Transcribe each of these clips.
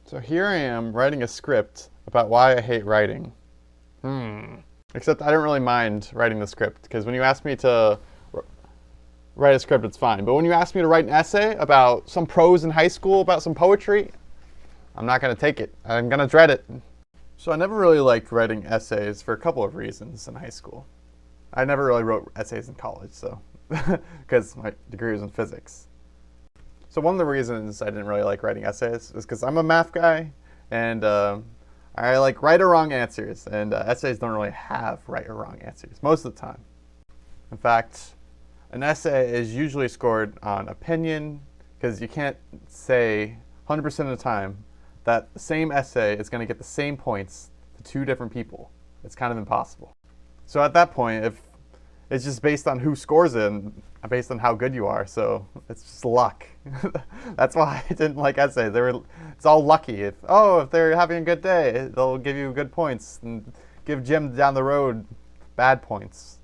So here I am writing a script about why I hate writing. Except I don't really mind writing the script, because when you ask me to write a script, it's fine. But when you ask me to write an essay about some prose in high school, about some poetry, I'm not going to take it. I'm going to dread it. So I never really liked writing essays for a couple of reasons in high school. I never really wrote essays in college, so because my degree was in physics. So one of the reasons I didn't really like writing essays is because I'm a math guy, and I like right or wrong answers, and essays don't really have right or wrong answers most of the time. In fact, an essay is usually scored on opinion, because you can't say 100% of the time that the same essay is going to get the same points to two different people. It's kind of impossible. So at that point, if it's just based on who scores it and based on how good you are, so it's just luck. That's why I didn't like essays. It's all lucky. If they're having a good day, they'll give you good points, and give Jim down the road bad points.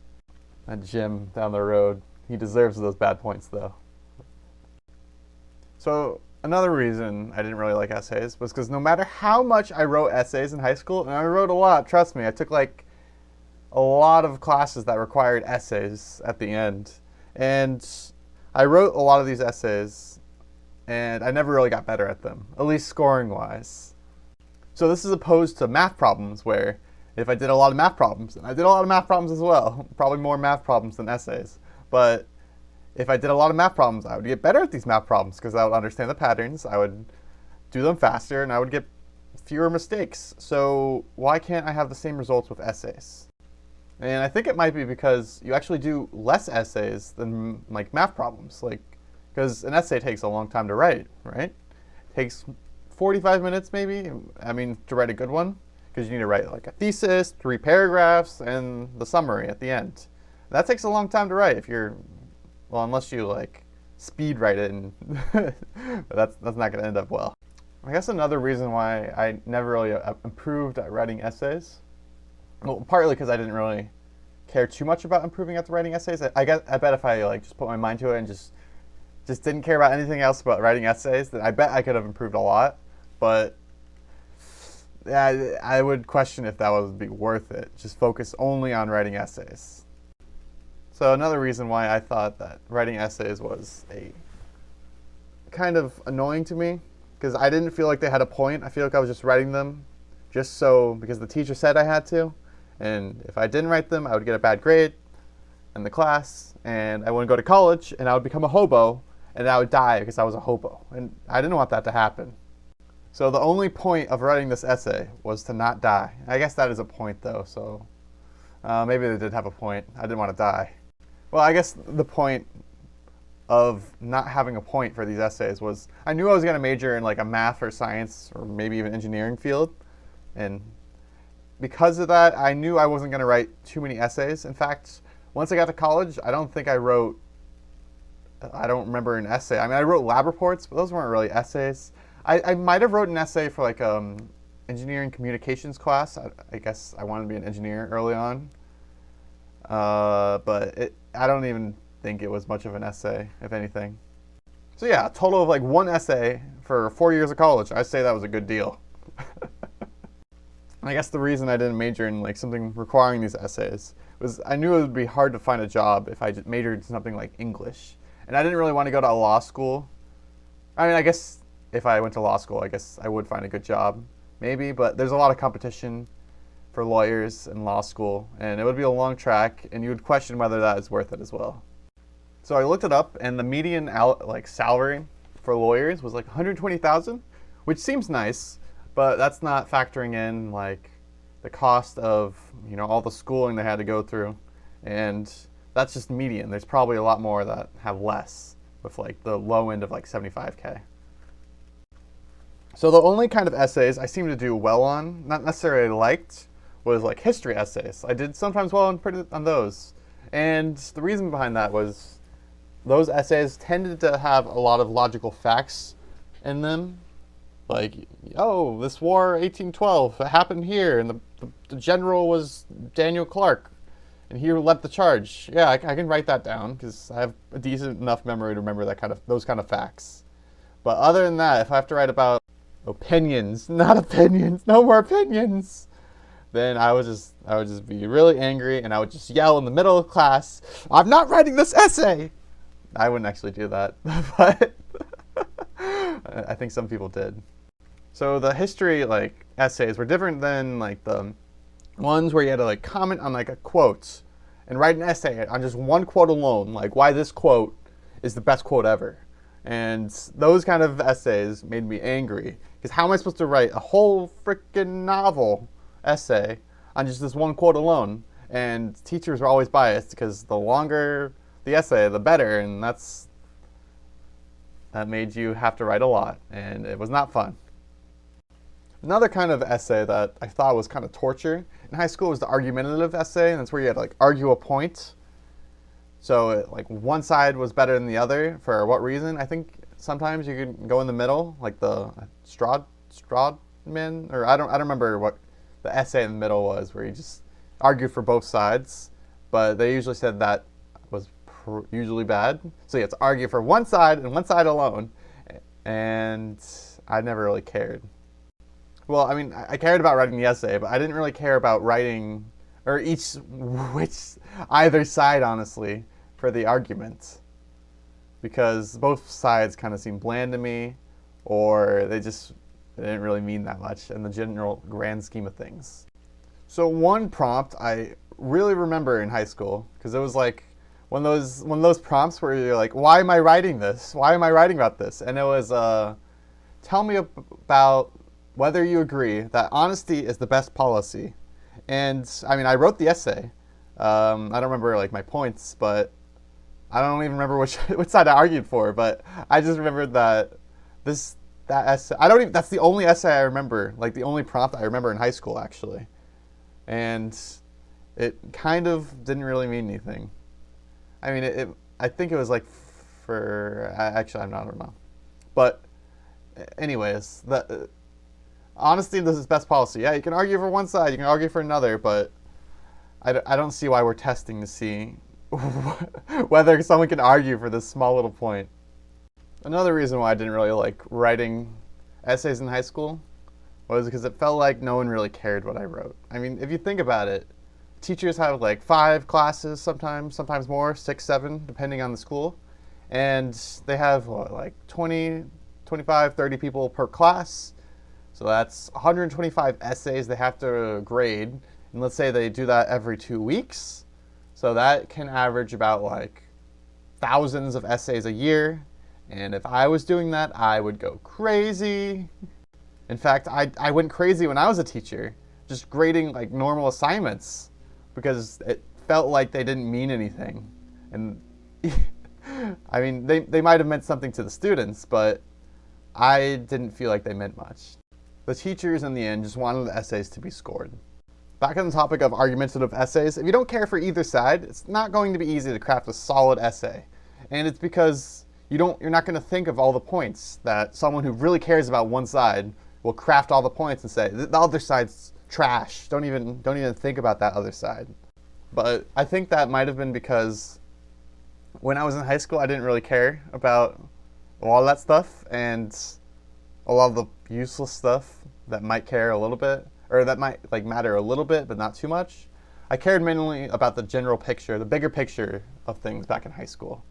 That Jim down the road, he deserves those bad points though. So another reason I didn't really like essays was because no matter how much I wrote essays in high school, and I wrote a lot, trust me, I took like a lot of classes that required essays at the end. And I wrote a lot of these essays, and I never really got better at them, at least scoring-wise. So this is opposed to math problems, where if I did a lot of math problems, and I did a lot of math problems as well, probably more math problems than essays, but if I did a lot of math problems, I would get better at these math problems because I would understand the patterns, I would do them faster, and I would get fewer mistakes. So why can't I have the same results with essays? And I think it might be because you actually do less essays than like math problems, because an essay takes a long time to write, right? It takes 45 minutes maybe, to write a good one, because you need to write like a thesis, 3 paragraphs, and the summary at the end. That takes a long time to write unless you like speed write it, and that's not going to end up well. I guess another reason why I never really improved at writing essays, well, partly because I didn't really care too much about improving at the writing essays. I bet if I like just put my mind to it and just didn't care about anything else but writing essays, then I bet I could have improved a lot. But yeah, I would question if that would be worth it. Just focus only on writing essays. So another reason why I thought that writing essays was a kind of annoying to me, because I didn't feel like they had a point. I feel like I was just writing them because the teacher said I had to. And if I didn't write them, I would get a bad grade in the class, and I wouldn't go to college, and I would become a hobo, and I would die because I was a hobo. And I didn't want that to happen. So the only point of writing this essay was to not die. I guess that is a point though, so maybe they did have a point. I didn't want to die. Well, I guess the point of not having a point for these essays was I knew I was going to major in like a math or science or maybe even engineering field, and because of that, I knew I wasn't going to write too many essays. In fact, once I got to college, I don't remember an essay. I wrote lab reports, but those weren't really essays. I might have wrote an essay for like engineering communications class. I guess I wanted to be an engineer early on. But I don't even think it was much of an essay, if anything. So yeah, a total of like 1 essay for 4 years of college. I'd say that was a good deal. I guess the reason I didn't major in like something requiring these essays was I knew it would be hard to find a job if I majored in something like English. And I didn't really want to go to a law school. I guess if I went to law school, I guess I would find a good job, maybe, but there's a lot of competition for lawyers in law school, and it would be a long track, and you would question whether that is worth it as well. So I looked it up, and the median salary for lawyers was like $120,000, which seems nice. But that's not factoring in like the cost of all the schooling they had to go through, and that's just median. There's probably a lot more that have less, with like the low end of like 75K. So the only kind of essays I seem to do well on, not necessarily liked, was like history essays. I did sometimes well on those, and the reason behind that was those essays tended to have a lot of logical facts in them. Like, this war, 1812, it happened here, and the general was Daniel Clark, and he led the charge. Yeah, I can write that down because I have a decent enough memory to remember those kind of facts. But other than that, if I have to write about opinions, not opinions, no more opinions, then I would just be really angry, and I would just yell in the middle of class, "I'm not writing this essay!" I wouldn't actually do that, but I think some people did. So the history like essays were different than like the ones where you had to like comment on like a quote and write an essay on just one quote alone, like why this quote is the best quote ever. And those kind of essays made me angry, because how am I supposed to write a whole freaking novel essay on just this one quote alone? And teachers were always biased because the longer the essay, the better, and that made you have to write a lot, and it was not fun. Another kind of essay that I thought was kind of torture in high school was the argumentative essay, and that's where you had to like argue a point. So like one side was better than the other for what reason? I think sometimes you could go in the middle, like the Strawman, or I don't remember what the essay in the middle was, where you just argued for both sides, but they usually said that was usually bad. So you have to argue for one side and one side alone, and I never really cared. Well, I mean, I cared about writing the essay, but I didn't really care about writing, or either side, honestly, for the argument. Because both sides kind of seemed bland to me, or they didn't really mean that much in the general grand scheme of things. So one prompt I really remember in high school, because it was like one of those prompts where you're like, why am I writing this? Why am I writing about this? And it was, tell me about whether you agree that honesty is the best policy. And I mean, I wrote the essay. I don't remember like my points, but I don't even remember which side I argued for. But I just remembered that that essay. That's the only essay I remember. Like the only prompt I remember in high school, actually. And it kind of didn't really mean anything. I mean, I think it was like actually I don't know. But anyways, honesty is best policy. Yeah, you can argue for one side, you can argue for another, but I don't see why we're testing to see whether someone can argue for this small little point. Another reason why I didn't really like writing essays in high school was because it felt like no one really cared what I wrote. I mean, if you think about it, teachers have like 5 classes sometimes more, 6, 7, depending on the school. And they have like 20, 25, 30 people per class. So that's 125 essays they have to grade. And let's say they do that every 2 weeks. So that can average about like thousands of essays a year. And if I was doing that, I would go crazy. In fact, I went crazy when I was a teacher, just grading like normal assignments, because it felt like they didn't mean anything. And I mean, they might have meant something to the students, but I didn't feel like they meant much. The teachers, in the end, just wanted the essays to be scored. Back on the topic of argumentative essays, if you don't care for either side, it's not going to be easy to craft a solid essay. And it's because you're not going to think of all the points that someone who really cares about one side will craft all the points and say, the other side's trash. Don't even think about that other side. But I think that might have been because when I was in high school, I didn't really care about all that stuff, and a lot of the useless stuff that might care a little bit, or that might like matter a little bit, but not too much. I cared mainly about the general picture, the bigger picture of things back in high school.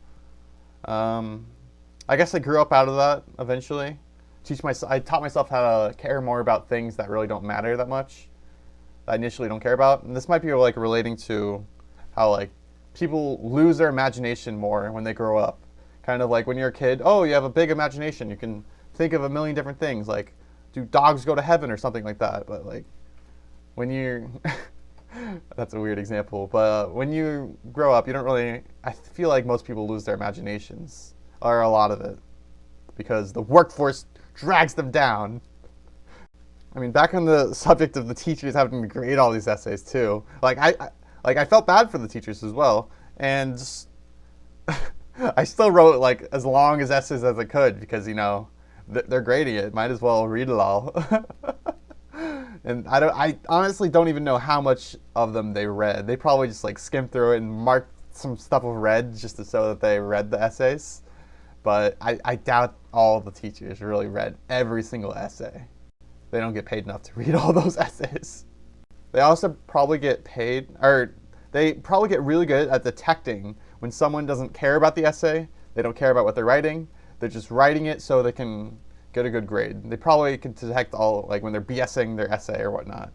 I guess I grew up out of that eventually. I taught myself how to care more about things that really don't matter that much, that I initially don't care about. And this might be like relating to how like people lose their imagination more when they grow up. Kind of like when you're a kid, oh, you have a big imagination. You can think of a million different things, like do dogs go to heaven or something like that. But like when you're that's a weird example, but when you grow up, you don't really, I feel like most people lose their imaginations, or a lot of it, because the workforce drags them down. I mean, back on the subject of the teachers having to grade all these essays too, like I felt bad for the teachers as well, and I still wrote like as long as essays as I could, because they're grading it, might as well read it all. And I honestly don't even know how much of them they read. They probably just like skimmed through it and marked some stuff with red just to show that they read the essays. but I doubt all the teachers really read every single essay. They don't get paid enough to read all those essays. They also probably get paid, or they probably get really good at detecting when someone doesn't care about the essay, they don't care about what they're writing, they're just writing it so they can get a good grade. They probably can detect all, like when they're BSing their essay or whatnot.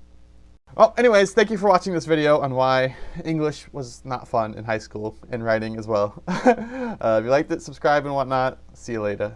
Well, anyways, thank you for watching this video on why English was not fun in high school and writing as well. If you liked it, subscribe and whatnot. See you later.